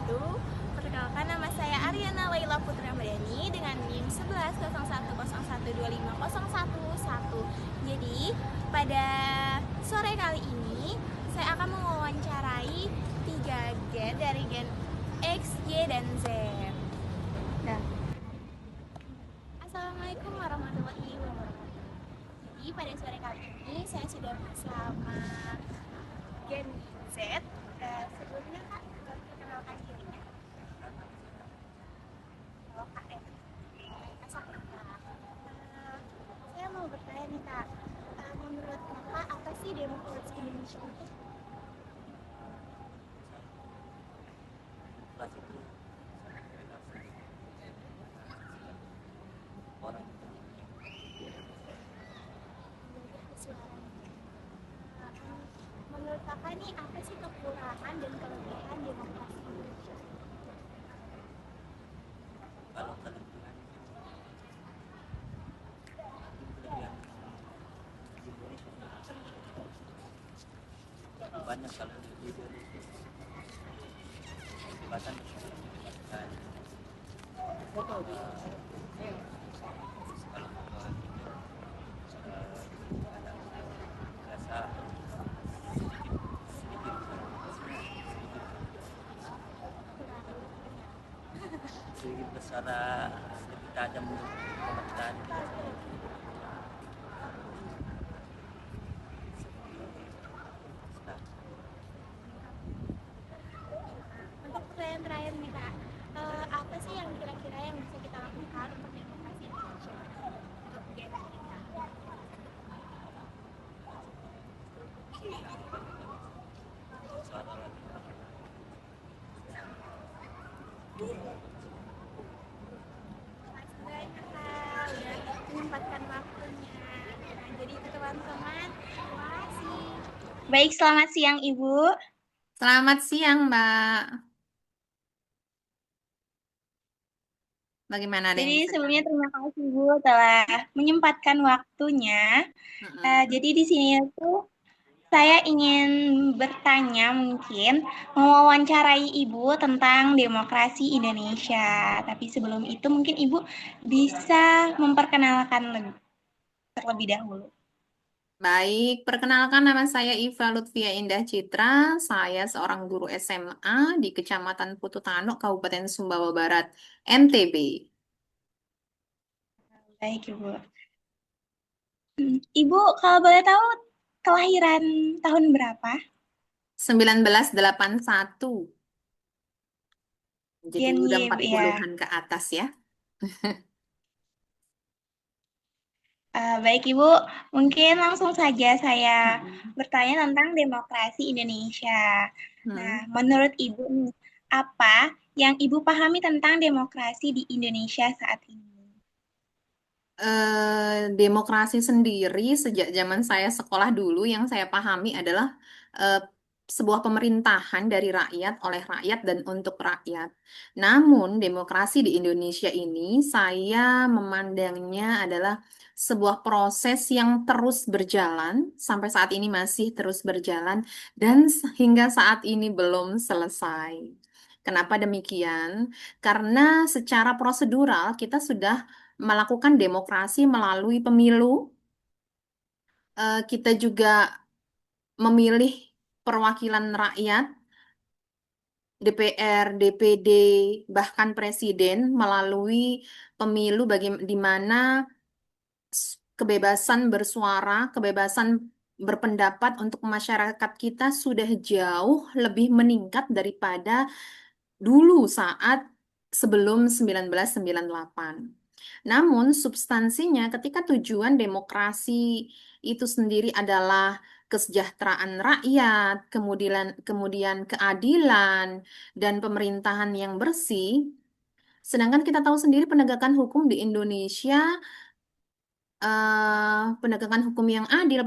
wabarakatuh. Perkenalkan, nama saya Aryana Laila Putra Madani dengan NIM 110101250111. Jadi, pada sore kali ini saya akan mewawancarai 3 gen dari gen X, Y, dan Z. Nah, Assalamualaikum warahmatullahi wabarakatuh. Jadi, pada sore kali ini saya sudah bersama gen Z. Sebelumnya Kak, perkenalkan dirinya. Halo Kak, saya mau bertanya nih Kak, menurut Kakak apa sih demokrasi Indonesia itu? Menurut Kakak nih apa sih kekurangan dan kelebihan demokrasi Indonesia? Kalau kelebihan banyak, kalau di Indonesia kebebasan kebebasan kalau rasa sedikit besar lebih tajam untuk pemerintahan kita sendiri. Nah, Untuk pertanyaan terakhir nih Kak, apa sih yang kira-kira yang bisa kita lakukan untuk demokrasi Indonesia? Untuk gen kita. suara lagi. Makasih banyak Kak, udah menyempatkan waktunya. Nah, jadi itu teman-teman, terima kasih. Baik, selamat siang Ibu. Selamat siang, Mbak. Bagaimana, ada yang Jadi bisa sebelumnya terima kasih Ibu telah menyempatkan waktunya. Jadi di sini tuh saya ingin bertanya, mungkin mewawancarai Ibu tentang demokrasi Indonesia. Tapi sebelum itu mungkin Ibu bisa memperkenalkan terlebih dahulu. Baik, perkenalkan nama saya Iva Lutfia Indah Citra. Saya seorang guru SMA di Kecamatan Putu Tano, Kabupaten Sumbawa Barat, NTB. Baik Ibu. Ibu kalau boleh tahu kelahiran tahun berapa? 1981. Jadi Gen udah Y, ya. 40-an ke atas ya. Baik Ibu, mungkin langsung saja saya bertanya tentang demokrasi Indonesia. Nah, menurut Ibu, apa yang Ibu pahami tentang demokrasi di Indonesia saat ini? Demokrasi sendiri sejak zaman saya sekolah dulu yang saya pahami adalah eh, sebuah pemerintahan dari rakyat, oleh rakyat, dan untuk rakyat. Namun, demokrasi di Indonesia ini saya memandangnya adalah sebuah proses yang terus berjalan, sampai saat ini masih terus berjalan, dan hingga saat ini belum selesai. Kenapa demikian? Karena secara prosedural kita sudah melakukan demokrasi melalui pemilu. Kita juga memilih perwakilan rakyat, DPR, DPD, bahkan presiden melalui pemilu di mana kebebasan bersuara, kebebasan berpendapat untuk masyarakat kita sudah jauh lebih meningkat daripada dulu saat sebelum 1998. Namun substansinya ketika tujuan demokrasi itu sendiri adalah kesejahteraan rakyat, kemudian keadilan dan pemerintahan yang bersih, sedangkan kita tahu sendiri penegakan hukum di Indonesia, penegakan hukum yang adil,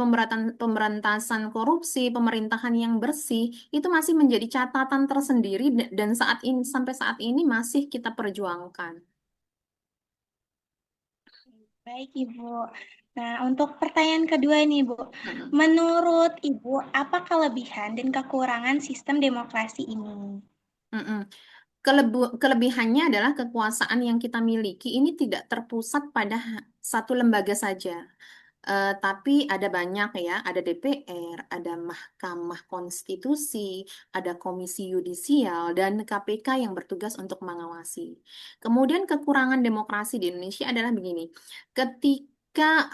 pemberantasan korupsi, pemerintahan yang bersih, itu masih menjadi catatan tersendiri dan saat ini sampai saat ini masih kita perjuangkan. Baik Ibu. Nah, untuk pertanyaan kedua nih Bu, menurut Ibu apa kelebihan dan kekurangan sistem demokrasi ini? Kelebihannya adalah kekuasaan yang kita miliki ini tidak terpusat pada satu lembaga saja. Tapi ada banyak ya, ada DPR, ada Mahkamah Konstitusi, ada Komisi Yudisial, dan KPK yang bertugas untuk mengawasi. Kemudian kekurangan demokrasi di Indonesia adalah begini, ketika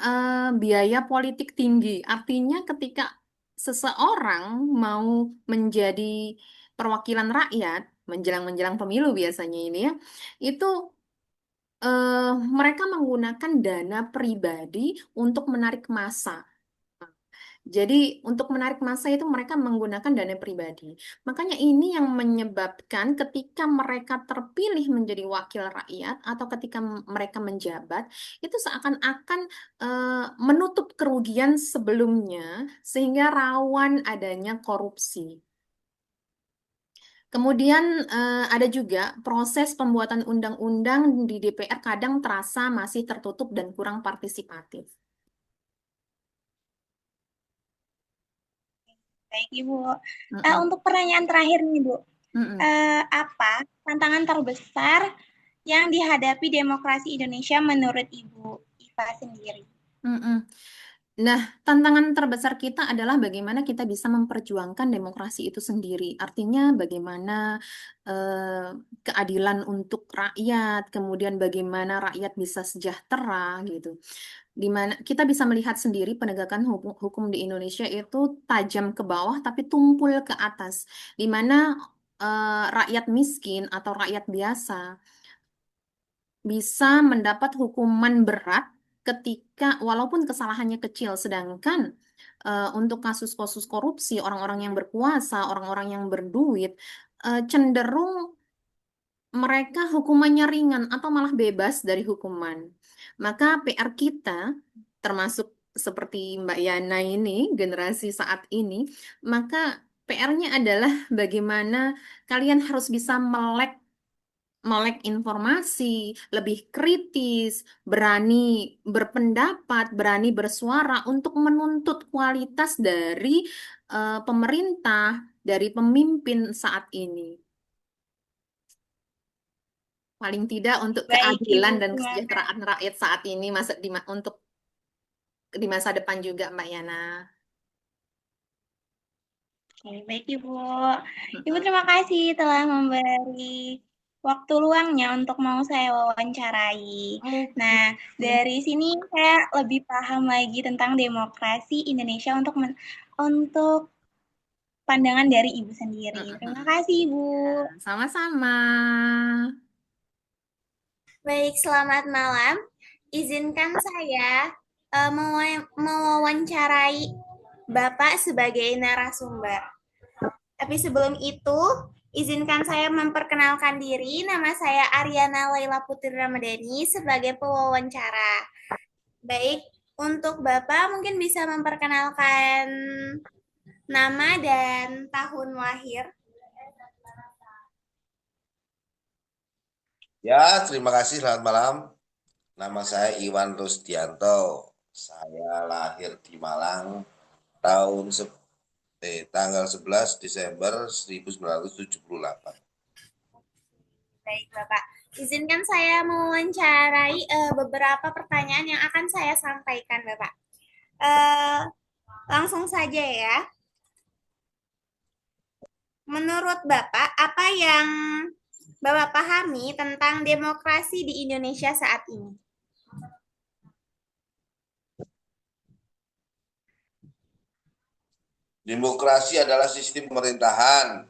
biaya politik tinggi, artinya ketika seseorang mau menjadi perwakilan rakyat, menjelang-menjelang pemilu biasanya ini ya, itu mereka menggunakan dana pribadi untuk menarik massa. Jadi untuk menarik massa itu mereka menggunakan dana pribadi. Makanya ini yang menyebabkan ketika mereka terpilih menjadi wakil rakyat atau ketika mereka menjabat, itu seakan-akan menutup kerugian sebelumnya sehingga rawan adanya korupsi. Kemudian ada juga proses pembuatan undang-undang di DPR kadang terasa masih tertutup dan kurang partisipatif. Baik, Ibu. Mm-mm. Untuk pertanyaan terakhir nih, Bu. Mm-mm. Apa tantangan terbesar yang dihadapi demokrasi Indonesia menurut Ibu Iva sendiri? Mm-mm. Nah, tantangan terbesar kita adalah bagaimana kita bisa memperjuangkan demokrasi itu sendiri. Artinya bagaimana keadilan untuk rakyat, kemudian bagaimana rakyat bisa sejahtera gitu. Di mana kita bisa melihat sendiri penegakan hukum di Indonesia itu tajam ke bawah tapi tumpul ke atas. Di mana rakyat miskin atau rakyat biasa bisa mendapat hukuman berat ketika walaupun kesalahannya kecil, sedangkan untuk kasus-kasus korupsi, orang-orang yang berkuasa, orang-orang yang berduit, cenderung mereka hukumannya ringan atau malah bebas dari hukuman. Maka PR kita, termasuk seperti Mbak Yana ini, generasi saat ini, maka PR-nya adalah bagaimana kalian harus bisa melek informasi, lebih kritis, berani berpendapat, berani bersuara untuk menuntut kualitas dari pemerintah, dari pemimpin saat ini. Paling tidak untuk Baik, Ibu. keadilan dan Terima kasih. kesejahteraan rakyat saat ini untuk di masa depan juga, Mbak Yana. Oke, baik, Ibu. Ibu, terima kasih telah memberi waktu luangnya untuk mau saya wawancarai. Nah, dari sini saya lebih paham lagi tentang demokrasi Indonesia untuk pandangan dari Ibu sendiri. Terima kasih, Ibu. Sama-sama. Baik, selamat malam. Izinkan saya mewawancarai Bapak sebagai narasumber. Tapi sebelum itu, izinkan saya memperkenalkan diri. Nama saya Aryana Laila Putri Ramadhani sebagai pewawancara. Baik, untuk Bapak mungkin bisa memperkenalkan nama dan tahun lahir. Ya, terima kasih. Selamat malam. Nama saya Iwan Rusdianto. Saya lahir di Malang tanggal 11 Desember 1978. Baik, Bapak. Izinkan saya mewawancarai beberapa pertanyaan yang akan saya sampaikan, Bapak. Langsung saja ya. Menurut Bapak, apa yang Bapak pahami tentang demokrasi di Indonesia saat ini? Demokrasi adalah sistem pemerintahan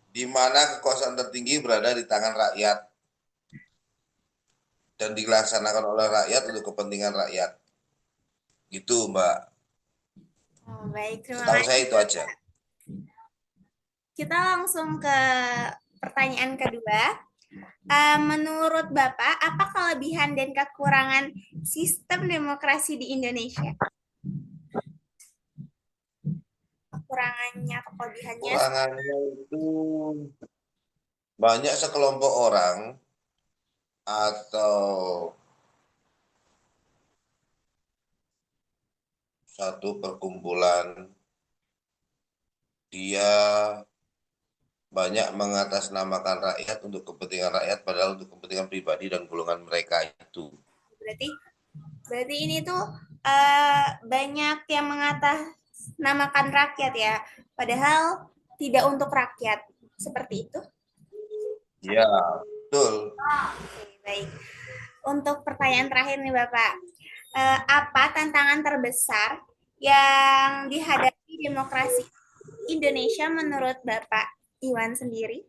di mana kekuasaan tertinggi berada di tangan rakyat dan dilaksanakan oleh rakyat untuk kepentingan rakyat. Gitu, Mbak. Oh, baik, terima Setahu kasih. saya itu aja. Kita langsung ke pertanyaan kedua. Menurut Bapak, apa kelebihan dan kekurangan sistem demokrasi di Indonesia? Kekurangannya atau kelebihannya? Kekurangannya itu banyak sekelompok orang atau satu perkumpulan dia banyak mengatasnamakan rakyat untuk kepentingan rakyat padahal untuk kepentingan pribadi dan golongan mereka itu. Berarti ini tuh banyak yang mengatasnamakan rakyat ya, padahal tidak untuk rakyat. Seperti itu? Ya, betul. Oke, baik. Untuk pertanyaan terakhir nih Bapak, apa tantangan terbesar yang dihadapi demokrasi Indonesia menurut Bapak Iwan sendiri?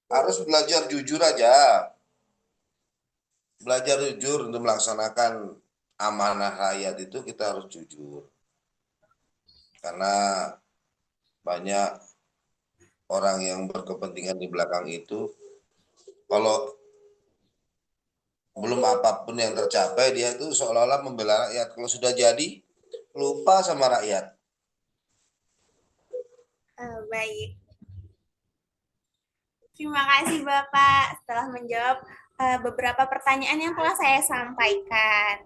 Harus belajar jujur aja. Belajar jujur untuk melaksanakan amanah rakyat itu kita harus jujur. Karena banyak orang yang berkepentingan di belakang itu, kalau belum apapun yang tercapai, dia itu seolah-olah membela rakyat. Kalau sudah jadi, lupa sama rakyat. Baik. Terima kasih Bapak telah menjawab beberapa pertanyaan yang telah saya sampaikan.